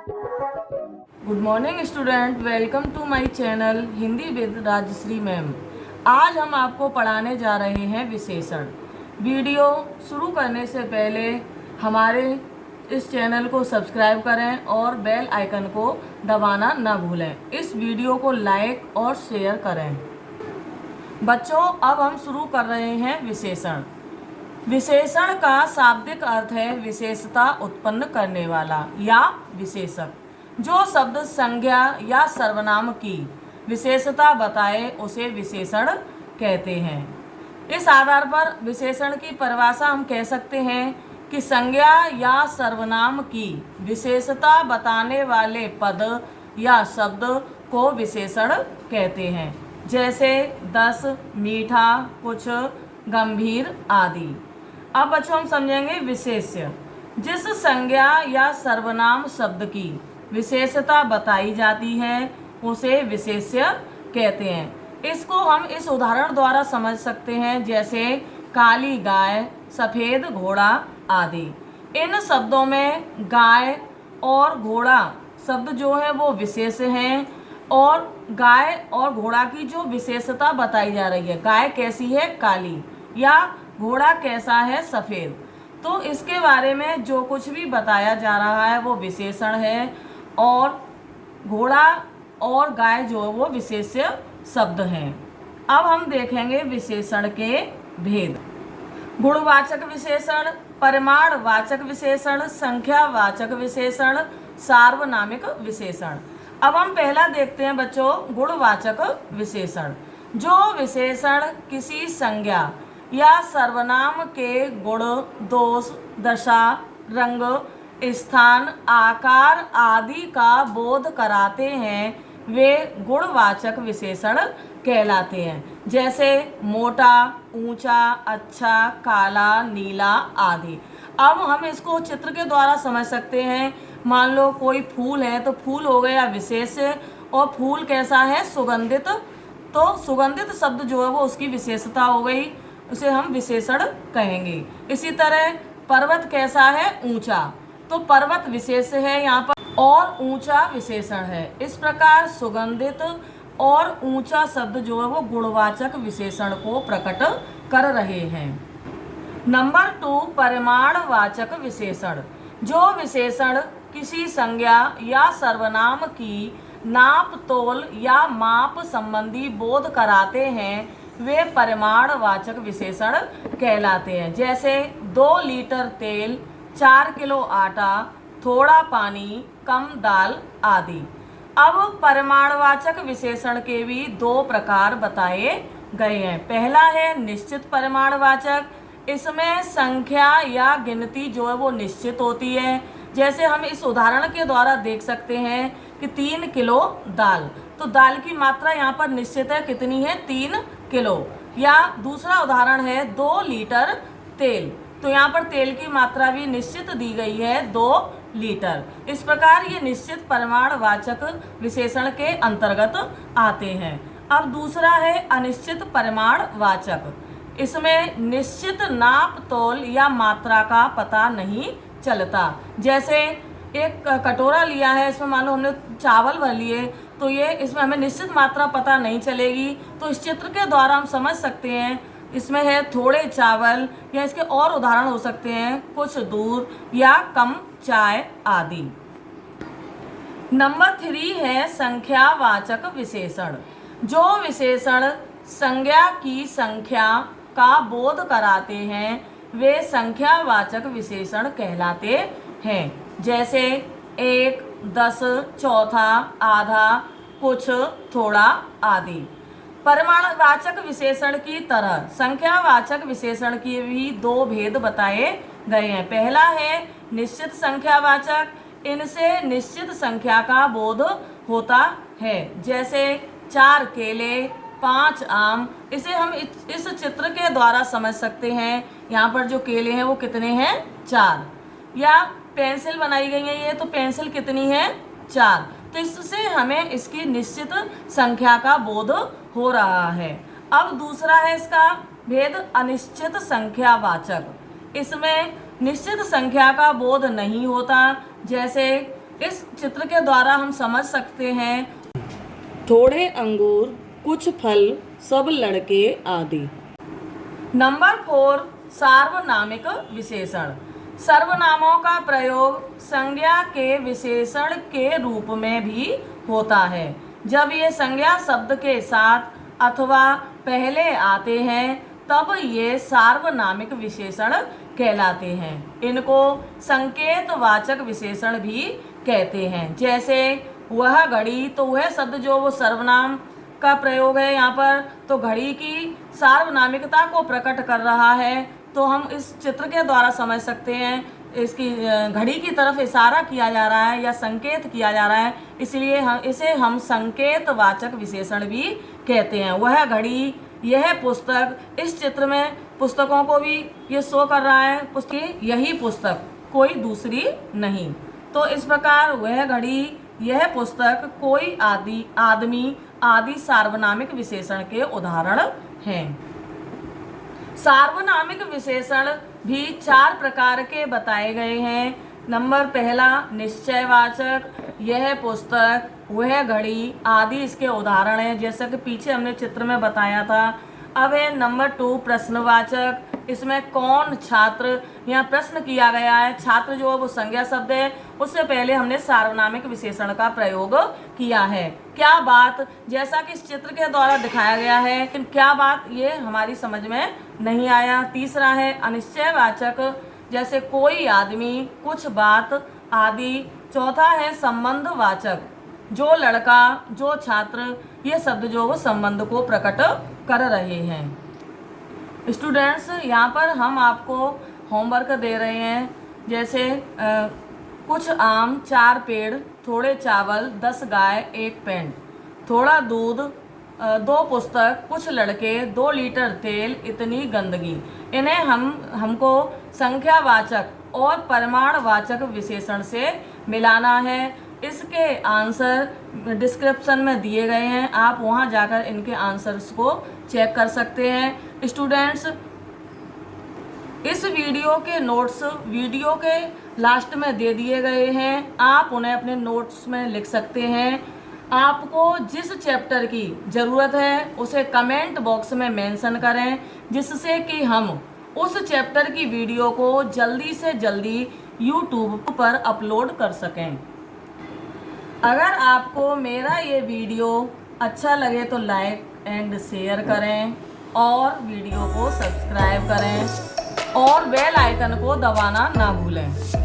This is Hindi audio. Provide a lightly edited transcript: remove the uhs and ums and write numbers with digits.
Good morning student, welcome to my channel Hindi with Rajshree ma'am. आज हम आपको पढ़ाने जा रहे हैं विशेषण। वीडियो शुरू करने से पहले हमारे इस चैनल को सब्सक्राइब करें और बेल आइकन को दबाना न भूलें। इस वीडियो को लाइक और शेयर करें। बच्चों, अब हम शुरू कर रहे हैं विशेषण। विशेषण का शाब्दिक अर्थ है विशेषता उत्पन्न करने वाला या विशेषक। जो शब्द संज्ञा या सर्वनाम की विशेषता बताए उसे विशेषण कहते हैं। इस आधार पर विशेषण की परिभाषा हम कह सकते हैं कि संज्ञा या सर्वनाम की विशेषता बताने वाले पद या शब्द को विशेषण कहते हैं, जैसे 10, मीठा, कुछ, गंभीर आदि। अब बच्चों हम समझेंगे विशेष्य। जिस संज्ञा या सर्वनाम शब्द की विशेषता बताई जाती है उसे विशेष्य कहते हैं। इसको हम इस उदाहरण द्वारा समझ सकते हैं, जैसे काली गाय, सफ़ेद घोड़ा आदि। इन शब्दों में गाय और घोड़ा शब्द जो है वो विशेष हैं, और गाय और घोड़ा की जो विशेषता बताई जा रही है, गाय कैसी है, काली, या घोड़ा कैसा है, सफ़ेद, तो इसके बारे में जो कुछ भी बताया जा रहा है वो विशेषण है, और घोड़ा और गाय जो है वो विशेष्य शब्द हैं। अब हम देखेंगे विशेषण के भेद। गुणवाचक विशेषण, परिमाणवाचक विशेषण, संख्यावाचक विशेषण, सार्वनामिक विशेषण। अब हम पहला देखते हैं बच्चों गुणवाचक विशेषण। जो विशेषण किसी संज्ञा या सर्वनाम के गुण, दोष, दशा, रंग, स्थान, आकार आदि का बोध कराते हैं वे गुणवाचक विशेषण कहलाते हैं, जैसे मोटा, ऊंचा, अच्छा, काला, नीला आदि। अब हम इसको चित्र के द्वारा समझ सकते हैं। मान लो कोई फूल है तो फूल हो गया विशेष्य, और फूल कैसा है, सुगंधित, तो सुगंधित शब्द जो है वो उसकी विशेषता हो गई, उसे हम विशेषण कहेंगे। इसी तरह पर्वत कैसा है, ऊंचा, तो पर्वत विशेष है यहाँ पर, और ऊंचा विशेषण है। इस प्रकार सुगंधित और ऊंचा शब्द जो है वो गुणवाचक विशेषण को प्रकट कर रहे हैं। नंबर 2, परिमाणवाचक विशेषण। जो विशेषण किसी संज्ञा या सर्वनाम की नाप, तोल या माप संबंधी बोध कराते हैं वे परिमाणवाचक विशेषण कहलाते हैं, जैसे 2 लीटर तेल, 4 किलो आटा, थोड़ा पानी, कम दाल आदि। अब परिमाणवाचक विशेषण के भी 2 प्रकार बताए गए हैं। पहला है निश्चित परिमाणवाचक। इसमें संख्या या गिनती जो है वो निश्चित होती है, जैसे हम इस उदाहरण के द्वारा देख सकते हैं कि 3 किलो दाल, तो दाल की मात्रा यहाँ पर निश्चित है, कितनी है, 3 किलो। या दूसरा उदाहरण है 2 लीटर तेल, तो यहाँ पर तेल की मात्रा भी निश्चित दी गई है, 2 लीटर। इस प्रकार ये निश्चित परिमाणवाचक विशेषण के अंतर्गत आते हैं। अब दूसरा है अनिश्चित परिमाणवाचक। इसमें निश्चित नाप, तोल या मात्रा का पता नहीं चलता। जैसे एक कटोरा लिया है, इसमें मान लो हमने चावल भर लिए, तो ये इसमें हमें निश्चित मात्रा पता नहीं चलेगी, तो इस चित्र के द्वारा हम समझ सकते हैं इसमें है थोड़े चावल, या इसके और उदाहरण हो सकते हैं कुछ दूध या कम चाय आदि। नंबर 3 है संख्यावाचक विशेषण। जो विशेषण संज्ञा की संख्या का बोध कराते हैं वे संख्यावाचक विशेषण कहलाते हैं, जैसे 1, 10, चौथा, आधा, कुछ, थोड़ा आदि। परिमाणवाचक विशेषण की तरह संख्यावाचक विशेषण के भी 2 भेद बताए गए हैं। पहला है निश्चित संख्यावाचक। इनसे निश्चित संख्या का बोध होता है, जैसे 4 केले, 5 आम। इसे हम इस चित्र के द्वारा समझ सकते हैं। यहाँ पर जो केले हैं वो कितने हैं, 4। या पेंसिल बनाई गई है ये, तो पेंसिल कितनी है, 4। तो इससे हमें इसकी निश्चित संख्या का बोध हो रहा है। अब दूसरा है इसका भेद अनिश्चित संख्यावाचक। इसमें निश्चित संख्या का बोध नहीं होता, जैसे इस चित्र के द्वारा हम समझ सकते हैं थोड़े अंगूर कुछ फल सब लड़के आदि। नंबर 4, सार्वनामिक विशेषण। सर्वनामों का प्रयोग संज्ञा के विशेषण के रूप में भी होता है। जब ये संज्ञा शब्द के साथ अथवा पहले आते हैं तब ये सार्वनामिक विशेषण कहलाते हैं। इनको संकेतवाचक विशेषण भी कहते हैं। जैसे वह घड़ी, तो वह शब्द जो वो सर्वनाम का प्रयोग है यहाँ पर, तो घड़ी की सार्वनामिकता को प्रकट कर रहा है। तो हम इस चित्र के द्वारा समझ सकते हैं इसकी घड़ी की तरफ इशारा किया जा रहा है या संकेत किया जा रहा है, इसलिए हम संकेतवाचक विशेषण भी कहते हैं। वह घड़ी, यह पुस्तक, इस चित्र में पुस्तकों को भी ये शो कर रहा है, पुस्तक, यही पुस्तक, कोई दूसरी नहीं। तो इस प्रकार वह घड़ी, यह पुस्तक, कोई आदमी आदि सार्वनामिक विशेषण के उदाहरण हैं। सार्वनामिक विशेषण भी 4 प्रकार के बताए गए हैं। नंबर 1 निश्चयवाचक, यह पुस्तक, वह घड़ी आदि इसके उदाहरण हैं, जैसा कि पीछे हमने चित्र में बताया था। अब है नंबर 2 प्रश्नवाचक। इसमें कौन, छात्र, यहाँ प्रश्न किया गया है। छात्र जो वो संज्ञा शब्द है, उससे पहले हमने सार्वनामिक विशेषण का प्रयोग किया है। क्या बात, जैसा कि इस चित्र के द्वारा दिखाया गया है, लेकिन क्या बात ये हमारी समझ में नहीं आया। तीसरा है अनिश्चयवाचक, जैसे कोई आदमी, कुछ बात आदि। चौथा है संबंधवाचक, जो लड़का, जो छात्र, ये शब्द जो वो संबंध को प्रकट कर रहे हैं। स्टूडेंट्स, यहाँ पर हम आपको होमवर्क दे रहे हैं, जैसे कुछ आम, 4 पेड़, थोड़े चावल, 10 गाय, 1 पेंट, थोड़ा दूध, 2 पुस्तक, कुछ लड़के, 2 लीटर तेल, इतनी गंदगी। इन्हें हमको संख्यावाचक और परिमाणवाचक विशेषण से मिलाना है। इसके आंसर डिस्क्रिप्शन में दिए गए हैं, आप वहां जाकर इनके आंसर्स को चेक कर सकते हैं। स्टूडेंट्स, इस वीडियो के नोट्स वीडियो के लास्ट में दे दिए गए हैं, आप उन्हें अपने नोट्स में लिख सकते हैं। आपको जिस चैप्टर की ज़रूरत है उसे कमेंट बॉक्स में मेंशन करें, जिससे कि हम उस चैप्टर की वीडियो को जल्दी से जल्दी यूट्यूब पर अपलोड कर सकें। अगर आपको मेरा ये वीडियो अच्छा लगे तो लाइक एंड शेयर करें और वीडियो को सब्सक्राइब करें और बेल आइकन को दबाना ना भूलें।